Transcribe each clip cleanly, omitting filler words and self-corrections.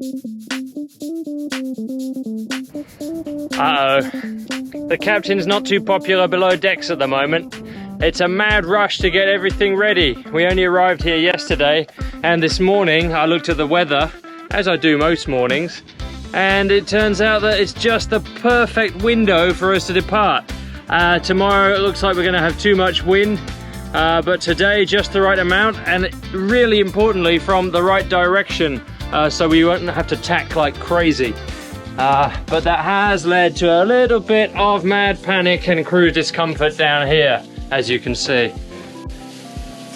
Uh-oh. The captain's not too popular below decks at the moment. It's a mad rush to get everything ready. We only arrived here yesterday, and this morning I looked at the weather, as I do most mornings, and it turns out that it's just the perfect window for us to depart. Tomorrow it looks like we're going to have too much wind, but today just the right amount, and really importantly from the right direction, so we won't have to tack like crazy. But that has led to a little bit of mad panic and crew discomfort down here, as you can see.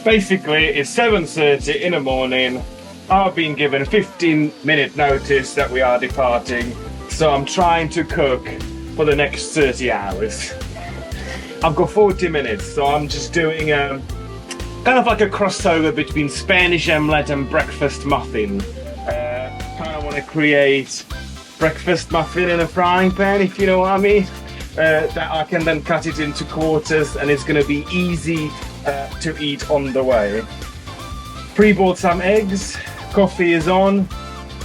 Basically, it's 7:30 in the morning. I've been given 15-minute notice that we are departing, so I'm trying to cook for the next 30 hours. I've got 40 minutes, so I'm just doing kind of like a crossover between Spanish omelette and breakfast muffin. Kind of want to create breakfast muffin in a frying pan, if you know what I mean. That I can then cut it into quarters, and it's going to be easy to eat on the way. Pre-bought some eggs, coffee is on,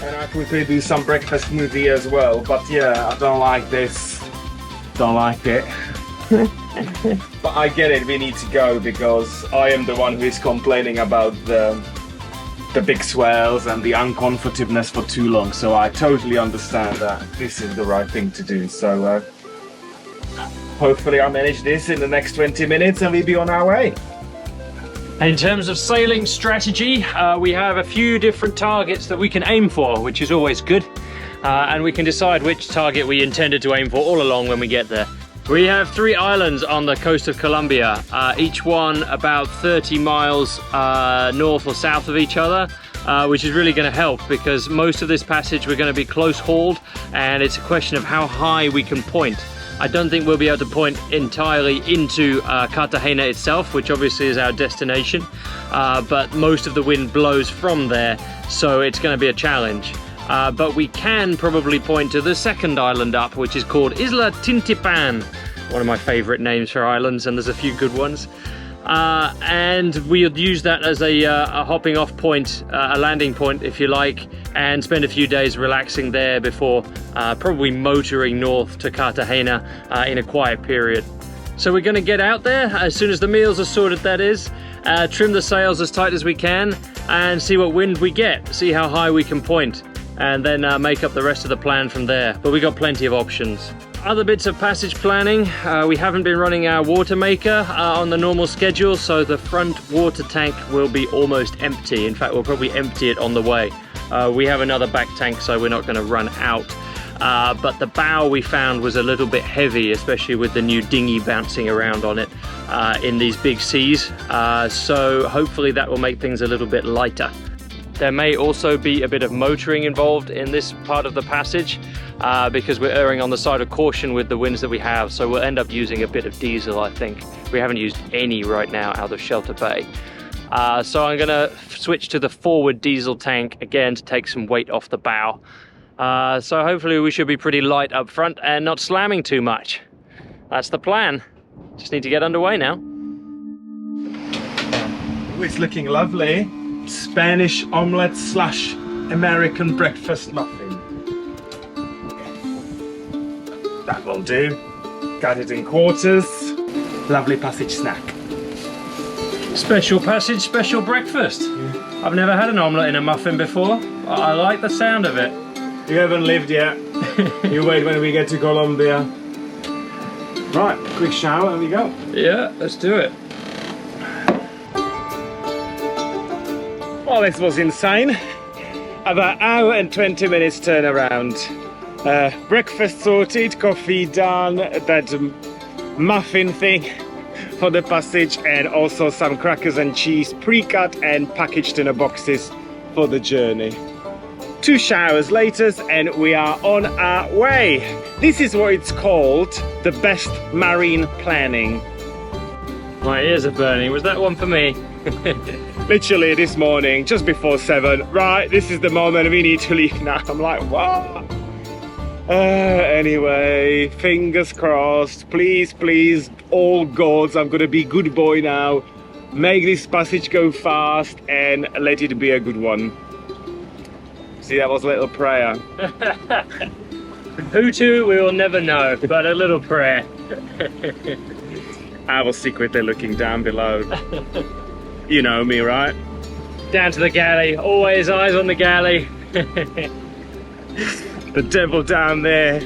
and I quickly do some breakfast smoothie as well. But yeah, I don't like this. Don't like it. But I get it, we need to go because I am the one who is complaining about the big swells and the uncomfortableness for too long. So I totally understand that this is the right thing to do. So hopefully I manage this in the next 20 minutes and we'll be on our way. In terms of sailing strategy, we have a few different targets that we can aim for, which is always good. And we can decide which target we intended to aim for all along when we get there. We have 3 islands on the coast of Colombia, each one about 30 miles north or south of each other, which is really going to help because most of this passage we're going to be close hauled, and it's a question of how high we can point. I don't think we'll be able to point entirely into Cartagena itself, which obviously is our destination, but most of the wind blows from there, so it's going to be a challenge. But we can probably point to the second island up, which is called Isla Tintipan, one of my favorite names for islands, and there's a few good ones. And we'll use that as a hopping off point, a landing point if you like, and spend a few days relaxing there before probably motoring north to Cartagena in a quiet period. So we're going to get out there as soon as the meals are sorted, that is, trim the sails as tight as we can and see what wind we get, see how high we can point, and then make up the rest of the plan from there. But we got plenty of options. Other bits of passage planning, we haven't been running our water maker on the normal schedule, so the front water tank will be almost empty. In fact, we'll probably empty it on the way. We have another back tank, so we're not going to run out. But the bow we found was a little bit heavy, especially with the new dinghy bouncing around on it in these big seas. So hopefully that will make things a little bit lighter. There may also be a bit of motoring involved in this part of the passage because we're erring on the side of caution with the winds that we have, so we'll end up using a bit of diesel, I think. We haven't used any right now out of Shelter Bay. So I'm gonna switch to the forward diesel tank again to take some weight off the bow. So hopefully we should be pretty light up front and not slamming too much. That's the plan. Just need to get underway now. Oh, it's looking lovely. Spanish omelette slash American breakfast muffin. That will do. Cut it in quarters. Lovely passage snack. Special passage, special breakfast. Yeah. I've never had an omelette in a muffin before. I like the sound of it. You haven't lived yet. You wait when we get to Colombia. Right, quick shower and we go. Yeah, let's do it. Well, this was insane. About hour and 20 minutes turnaround. Breakfast sorted, coffee done, that muffin thing for the passage, and also some crackers and cheese pre-cut and packaged in the boxes for the journey. 2 showers later and we are on our way. This is what it's called, the best marine planning. My ears are burning. Was that one for me? Literally this morning, just before 7, right, this is the moment we need to leave now. I'm like, what? Anyway, fingers crossed. Please, please, all gods, I'm gonna be good boy now. Make this passage go fast and let it be a good one. See, that was a little prayer. Who to, we will never know, but a little prayer. I was secretly looking down below. You know me, right? Down to the galley, always eyes on the galley. The devil down there.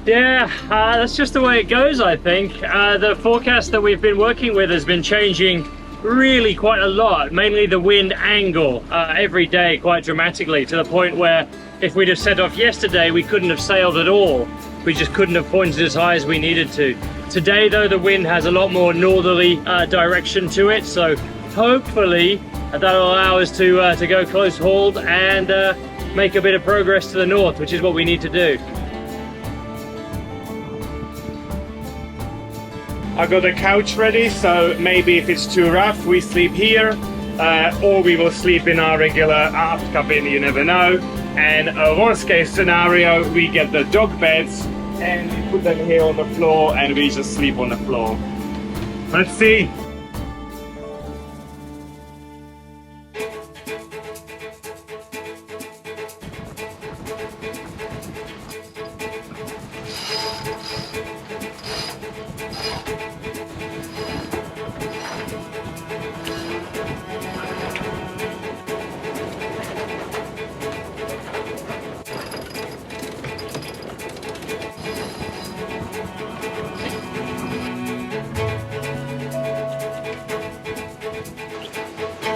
Yeah, that's just the way it goes, I think. The forecast that we've been working with has been changing really quite a lot, mainly the wind angle every day quite dramatically, to the point where if we'd have set off yesterday, we couldn't have sailed at all. We just couldn't have pointed as high as we needed to. Today, though, the wind has a lot more northerly direction to it, so hopefully that'll allow us to go close hauled and make a bit of progress to the north, which is what we need to do. I got a couch ready, so maybe if it's too rough, we sleep here, or we will sleep in our regular aft cabin, you never know. And a worst case scenario, we get the dog beds and we put them here on the floor and we just sleep on the floor. Let's see.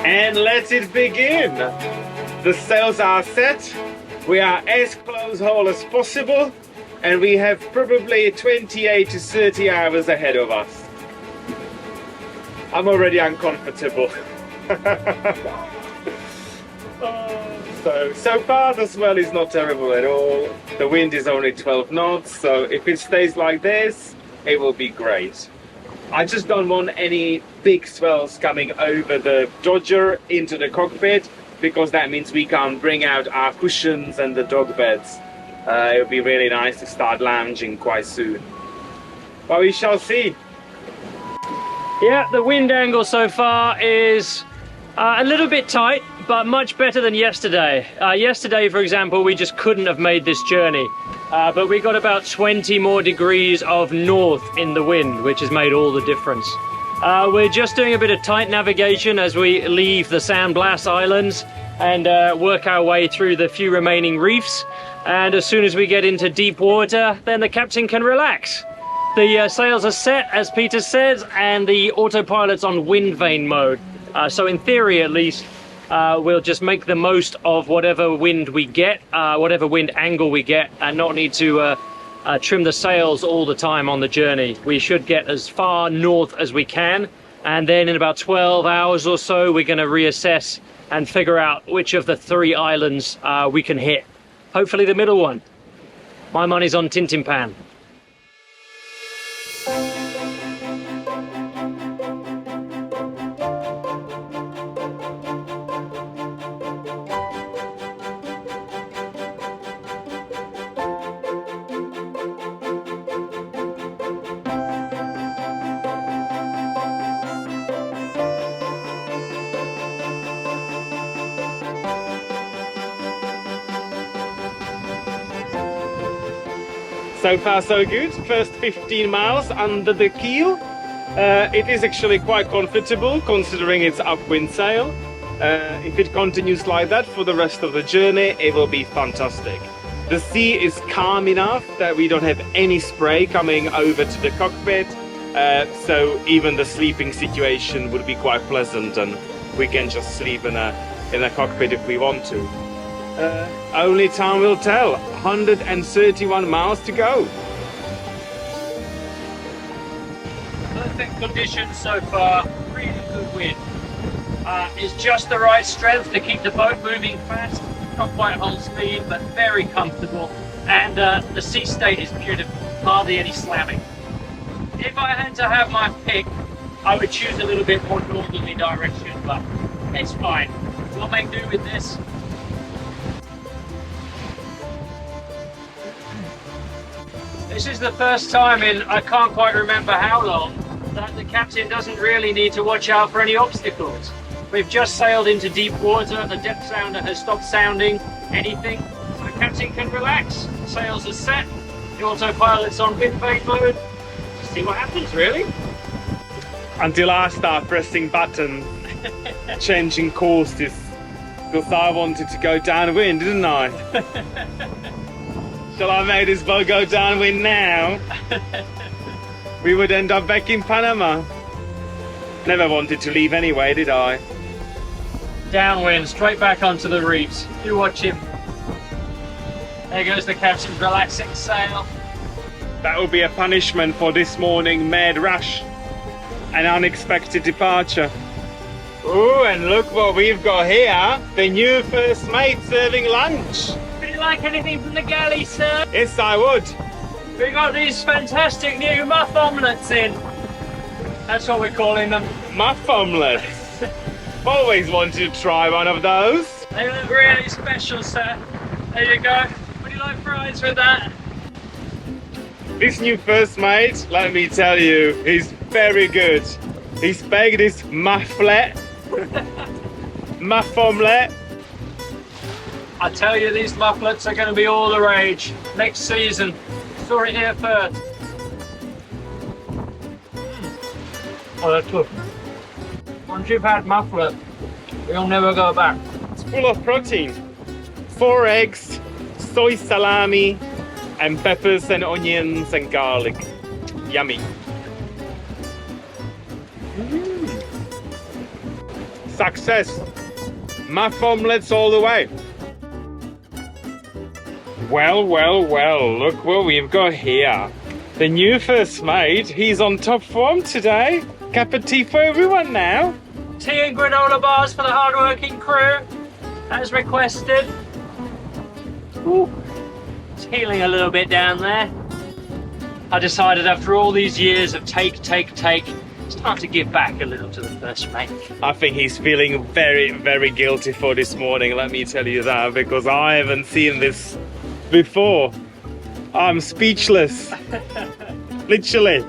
And let it begin. The sails are set. We are as close haul as possible, and we have probably 28 to 30 hours ahead of us. I'm already uncomfortable. So far the swell is not terrible at all. The wind is only 12 knots, so if it stays like this, it will be great. I just don't want any big swells coming over the Dodger into the cockpit, because that means we can't bring out our cushions and the dog beds. It would be really nice to start lounging quite soon. But we shall see. Yeah, the wind angle so far is a little bit tight, but much better than yesterday. Yesterday, for example, we just couldn't have made this journey. But we got about 20 more degrees of north in the wind, which has made all the difference. We're just doing a bit of tight navigation as we leave the Sandblast Islands and work our way through the few remaining reefs. And as soon as we get into deep water, then the captain can relax. The sails are set, as Peter says, and the autopilot's on wind vane mode. So in theory, at least, we'll just make the most of whatever wind we get, whatever wind angle we get, and not need to trim the sails all the time on the journey. We should get as far north as we can, and then in about 12 hours or so, we're going to reassess and figure out which of the 3 islands we can hit. Hopefully the middle one. My money's on Tintin Pan. So far so good. First 15 miles under the keel. It is actually quite comfortable considering it's upwind sail. If it continues like that for the rest of the journey, it will be fantastic. The sea is calm enough that we don't have any spray coming over to the cockpit, so even the sleeping situation would be quite pleasant, and we can just sleep in a cockpit if we want to. Only time will tell. 131 miles to go. Perfect conditions so far. Really good wind. It's just the right strength to keep the boat moving fast. Not quite whole speed, but very comfortable. And the sea state is beautiful. Hardly any slamming. If I had to have my pick, I would choose a little bit more northerly direction, but it's fine. We'll make do with this. This is the first time in I can't quite remember how long that the captain doesn't really need to watch out for any obstacles. We've just sailed into deep water, the depth sounder has stopped sounding, anything so the captain can relax. Sails are set, the autopilot's on bit fade mode. Just see what happens really. Until I start pressing buttons, changing courses, because I wanted to go downwind, didn't I? Shall I make this boat go downwind now? We would end up back in Panama. Never wanted to leave anyway, did I? Downwind, straight back onto the reefs. You watch him. There goes the captain's relaxing sail. That will be a punishment for this morning mad rush. An unexpected departure. Ooh, and look what we've got here. The new first mate serving lunch. Would you like anything from the galley, sir? Yes, I would. We got these fantastic new muff omelettes in. That's what we're calling them. Muff omelets. Always wanted to try one of those. They look really special, sir. There you go. Would you like fries with that? This new first mate, let me tell you, he's very good. He's baked this mufflet. Muff omelette. I tell you, these mufflets are going to be all the rage next season. Saw it here first. Oh, that's good. Once you've had mufflet, you'll never go back. It's full of protein. 4 eggs, soy salami, and peppers and onions and garlic. Yummy. Success. Muff omelets all the way. Well, well, well, look what we've got here. The new first mate, he's on top form today. Cup of tea for everyone now. Tea and granola bars for the hard-working crew, as requested. Ooh, it's healing a little bit down there. I decided after all these years of take, it's time to give back a little to the first mate. I think he's feeling very, very guilty for this morning, let me tell you that, because I haven't seen this before. I'm speechless. Literally.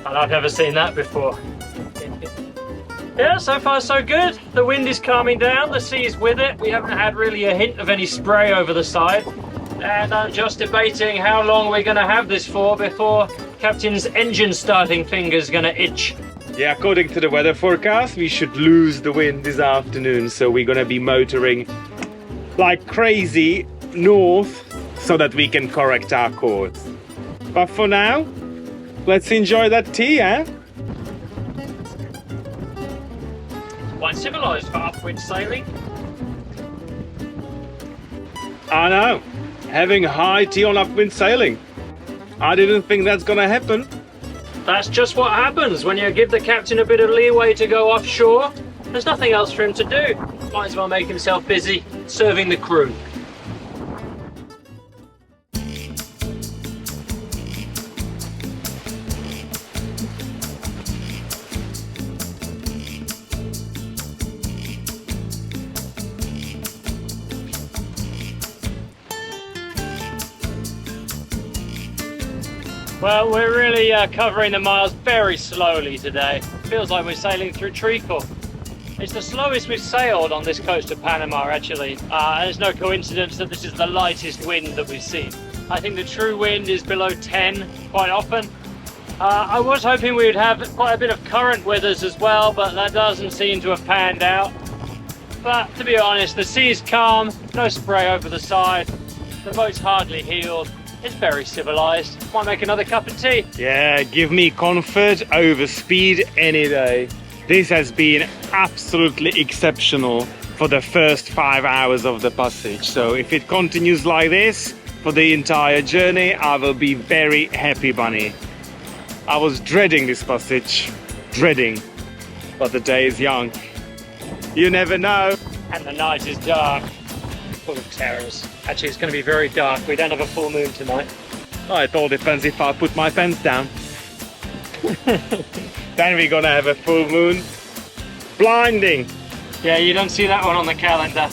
And I've never seen that before. Yeah, so far so good. The wind is calming down, the sea's with it. We haven't had really a hint of any spray over the side. And I'm just debating how long we're going to have this for before Captain's engine starting finger's going to itch. Yeah, according to the weather forecast, we should lose the wind this afternoon. So we're going to be motoring like crazy north so that we can correct our course. But for now, let's enjoy that tea, eh? Quite civilized for upwind sailing. I know. Having high tea on upwind sailing. I didn't think that's gonna happen. That's just what happens when you give the captain a bit of leeway to go offshore. There's nothing else for him to do. Might as well make himself busy serving the crew. Well, we're really covering the miles very slowly today. Feels like we're sailing through treacle. It's the slowest we've sailed on this coast of Panama, actually. And it's no coincidence that this is the lightest wind that we've seen. I think the true wind is below 10 quite often. I was hoping we would have quite a bit of current with us as well, but that doesn't seem to have panned out. But to be honest, the sea is calm, no spray over the side, the boat's hardly heeled. It's very civilized. Might make another cup of tea. Yeah, give me comfort over speed any day. This has been absolutely exceptional for the first 5 hours of the passage. So if it continues like this for the entire journey, I will be very happy, bunny. I was dreading this passage, dreading, but the day is young. You never know. And the night is dark, full of terrors. Actually, it's going to be very dark. We don't have a full moon tonight. Oh, it all depends if I put my pants down. Then we're gonna have a full moon. Blinding. Yeah, you don't see that one on the calendar.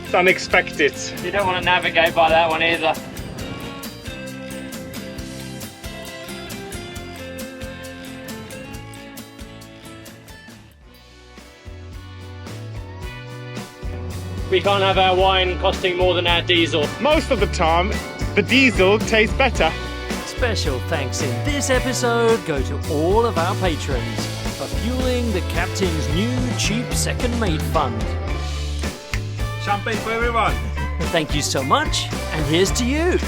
It's unexpected. You don't want to navigate by that one either. we can't have our wine costing more than our diesel. Most of the time, the diesel tastes better. Special thanks in this episode go to all of our patrons for fueling the captain's new cheap second mate fund. Champagne for everyone. Thank you so much, and here's to you.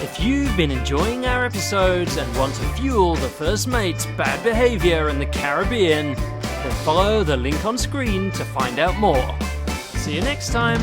If you've been enjoying our episodes and want to fuel the first mate's bad behavior in the Caribbean, then follow the link on screen to find out more. See you next time.